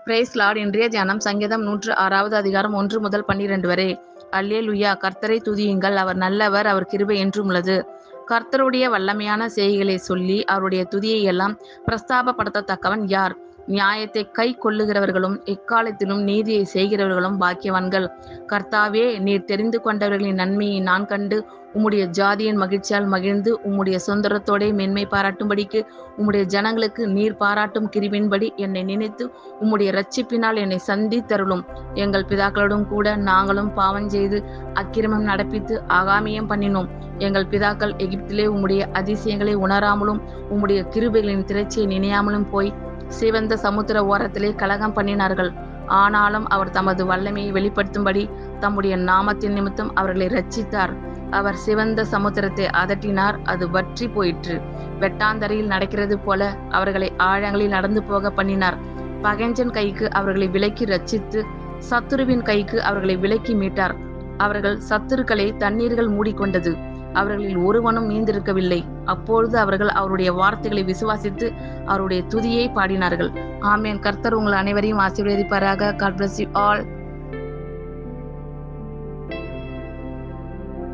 Price Lord. இன்றைய தியானம் சங்கீதம் 106வது அதிகாரம் 1 முதல் 12 வரை. அல்லேலூயா. கர்த்தரை துதியுங்கள், அவர் நல்லவர், அவர் கிருபை என்றும் உள்ளது. கர்த்தருடைய வல்லமையான செய்கைகளை சொல்லி அவருடைய துதியை எல்லாம் பிரஸ்தாபப்படுத்தத்தக்கவன் யார்? நியாயத்தை கை கொள்ளுகிறவர்களும் எக்காலத்திலும் நீதியை செய்கிறவர்களும் பாக்கியவான்கள். கர்த்தாவே, நீர் தெரிந்து கொண்டவர்களின் நன்மையை நான் கண்டு உம்முடைய ஜாதியின் மகிழ்ச்சியால் மகிழ்ந்து உம்முடைய சுதந்திரத்தோடே மேன்மை பாராட்டும்படிக்கு உம்முடைய ஜனங்களுக்கு நீர் பாராட்டும் கிருபையின்படி என்னை நினைத்து உம்முடைய இரட்சிப்பினால் என்னை சந்தித்தருளும். எங்கள் பிதாக்களோடும் கூட நாங்களும் பாவம் செய்து அக்கிரமம் நடப்பித்து ஆகாமியம் பண்ணினோம். எங்கள் பிதாக்கள் எகிப்திலே உம்முடைய அதிசயங்களை உணராமலும் உம்முடைய கிருபைகளின் திரட்சியை நினையாமலும் போய் சிவந்த சமுத்திர ஓரத்திலே கலகம் பண்ணினார்கள். ஆனாலும் அவர் தமது வல்லமையை வெளிப்படுத்தும்படி தம்முடைய நாமத்தின் நிமித்தம் அவர்களை இரட்சித்தார். அவர் சிவந்த சமுத்திரத்தை அதட்டினார், அது வற்றி போயிற்று. வெட்டாந்தரையில் நடக்கிறது போல அவர்களை ஆழங்களில் நடந்து போக பண்ணினார். பகைஞ்சன் கைக்கு அவர்களை விலக்கி ரட்சித்து சத்துருவின் கைக்கு அவர்களை விலக்கி மீட்டார். அவர்கள் சத்துருக்களை தண்ணீர்கள் மூடிக்கொண்டது, அவர்களில் ஒருவனும் மீந்திருக்கவில்லை. அப்பொழுது அவர்கள் அவருடைய வார்த்தைகளை விசுவாசித்து அவருடைய துதியை பாடினார்கள். ஆமென். கர்த்தர் உங்கள் அனைவரையும் ஆசீர்வதிப்பாராக. God bless you all.